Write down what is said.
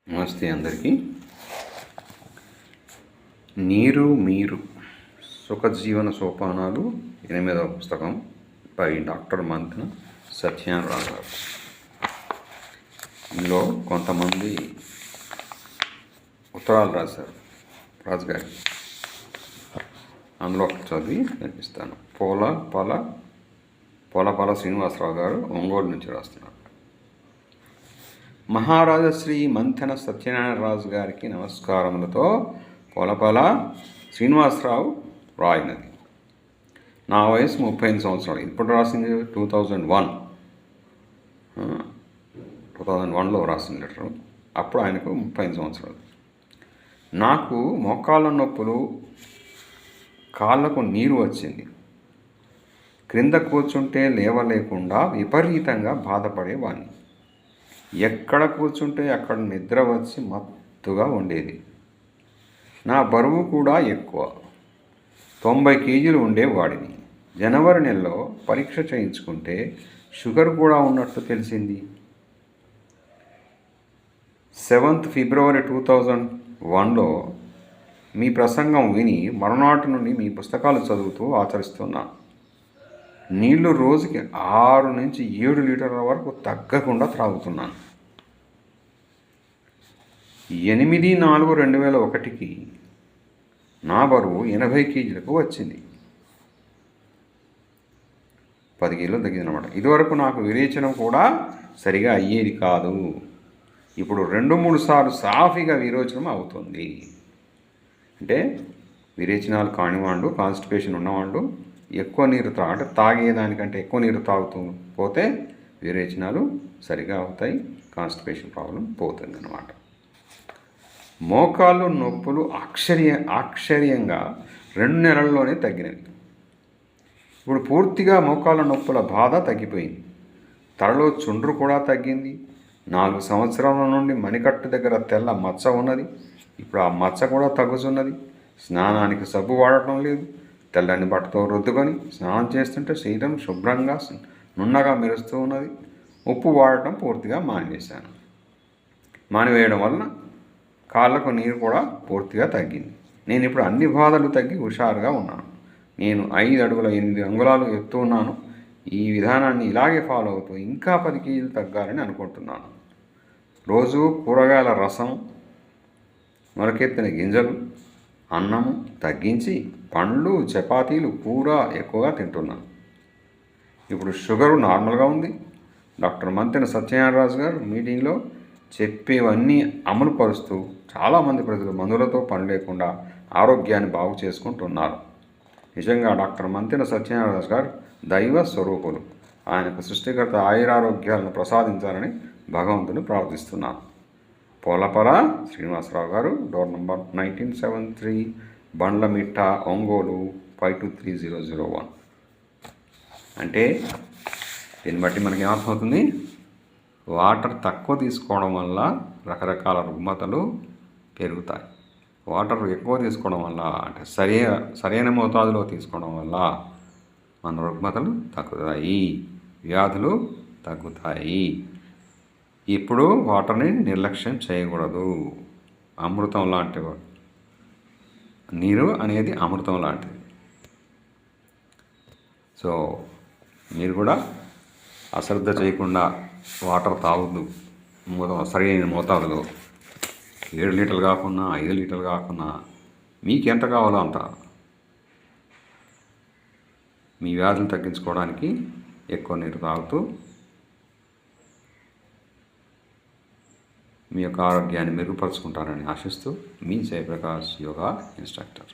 నమస్తే అందరికీ. నీరు మీరు సుఖజీవన సోపానాలు 8వ పుస్తకం బై డాక్టర్ మంతెన సత్యనారాయణ గారు. ఇందులో కొంతమంది ఉత్తరాలు రాశారు రాజుగారి. అందులో ఒకటి చదివి వినిపిస్తాను. పోలపాల శ్రీనివాసరావు గారు ఒంగోలు నుంచి రాస్తున్నారు. మహారాజా శ్రీ మంతెన సత్యనారాయణ రాజు గారికి నమస్కారములతో పోలపాల శ్రీనివాసరావు రాయినది. నా వయసు 35 సంవత్సరాలు. ఇప్పుడు రాసింది 2001లో రాసిన లెటరు. అప్పుడు ఆయనకు 35 సంవత్సరాలు. నాకు మోకాళ్ళ నొప్పులు, కాళ్ళకు నీరు వచ్చింది. క్రింద కూర్చుంటే లేవలేకుండా విపరీతంగా బాధపడేవాడిని. ఎక్కడ కూర్చుంటే అక్కడ నిద్ర వచ్చి మత్తుగా ఉండేది. నా బరువు కూడా ఎక్కువ, 90 కేజీలు ఉండేవాడిని. జనవరి నెలలో పరీక్ష చేయించుకుంటే షుగర్ కూడా ఉన్నట్టు తెలిసింది. 7th ఫిబ్రవరి 2001లో మీ ప్రసంగం విని మరునాటి నుండి మీ పుస్తకాలు చదువుతూ ఆచరిస్తున్నాను. నీళ్లు రోజుకి 6 నుంచి 7 లీటర్ల వరకు తగ్గకుండా త్రాగుతున్నాను. 8/4/2001కి నా బరువు 80 కేజీలకు వచ్చింది. 10 కిలోలు తగ్గిందనమాట. ఇదివరకు నాకు విరేచనం కూడా సరిగా అయ్యేది కాదు. ఇప్పుడు 2-3 సార్లు సాఫీగా విరోచనం అవుతుంది. అంటే విరేచనాలు కానివాళ్ళు, కాన్స్టిపేషన్ ఉన్నవాళ్ళు ఎక్కువ నీరు తాగేదానికంటే ఎక్కువ నీరు తాగుతూ పోతే విరేచనాలు సరిగా అవుతాయి, కాన్స్టిపేషన్ ప్రాబ్లం పోతుంది అన్నమాట. మోకాళ్ళు నొప్పులు ఆశ్చర్యంగా 2 నెలల్లోనే తగ్గినవి. ఇప్పుడు పూర్తిగా మోకాళ్ళ నొప్పుల బాధ తగ్గిపోయింది. తలలో చుండ్రు కూడా తగ్గింది. 4 సంవత్సరాల నుండి మణికట్టు దగ్గర తెల్ల మచ్చ ఉన్నది. ఇప్పుడు ఆ మచ్చ కూడా తగ్గుతున్నది. స్నానానికి సబ్బు వాడటం లేదు. తెల్లని బట్టతో రుద్దుకొని స్నానం చేస్తుంటే శరీరం శుభ్రంగా నున్నగా మెరుస్తూ ఉన్నది. ఉప్పు వాడటం పూర్తిగా మానివేయడం వలన కాళ్ళకు నీరు కూడా పూర్తిగా తగ్గింది. నేను ఇప్పుడు అన్ని బాధలు తగ్గి హుషారుగా ఉన్నాను. నేను 5 అడుగుల 8 అంగుళాలు ఎత్తు ఉన్నాను. ఈ విధానాన్ని ఇలాగే ఫాలో అవుతూ ఇంకా 10 కేజీలు తగ్గాలని అనుకుంటున్నాను. రోజు కూరగాయల రసం, మొలకెత్తిన గింజలు, అన్నము తగ్గించి పండ్లు, చపాతీలు, కూర ఎక్కువగా తింటున్నాను. ఇప్పుడు షుగరు నార్మల్గా ఉంది. డాక్టర్ మంతెన సత్యనారాయణ రాజు గారు మీటింగ్లో చెప్పేవన్నీ అమలు పరుస్తూ చాలామంది ప్రజలు మందులతో పని లేకుండా ఆరోగ్యాన్ని బాగు చేసుకుంటున్నారు. నిజంగా డాక్టర్ మంతెన సత్యనారాయణ రాజు గారు దైవ స్వరూపులు. ఆయనకు సృష్టికర్త ఆయురారోగ్యాలను ప్రసాదించాలని భగవంతుని ప్రార్థిస్తున్నాను. పోలపాల శ్రీనివాసరావు గారు, డోర్ నంబర్ 1973, బండ్లమిట్ట, ఒంగోలు 523001. అంటే దీన్ని బట్టి మనకి ఏమర్థమవుతుంది? వాటర్ తక్కువ తీసుకోవడం వల్ల రకరకాల రుగ్మతలు పెరుగుతాయి. వాటర్ ఎక్కువ తీసుకోవడం వల్ల, అంటే సరైన మోతాదులో తీసుకోవడం వల్ల మన రుగ్మతలు తగ్గుతాయి, వ్యాధులు తగ్గుతాయి. ఇప్పుడు వాటర్ని నిర్లక్ష్యం చేయకూడదు. అమృతం లాంటి నీరు అనేది అమృతం లాంటిది. సో మీరు కూడా అశ్రద్ధ చేయకుండా వాటర్ తాగొద్దు. సరైన మోతాదులో 7 లీటర్లు కాకుండా 5 లీటర్లు కాకుండా మీకు ఎంత కావాలో అంత మీ వ్యాధులు తగ్గించుకోవడానికి ఎక్కువ నీరు తాగుతూ మీ యొక్క ఆరోగ్యాన్ని మెరుగుపరుచుకుంటారని ఆశిస్తూ మీ జయప్రకాష్ యోగా ఇన్స్ట్రక్టర్.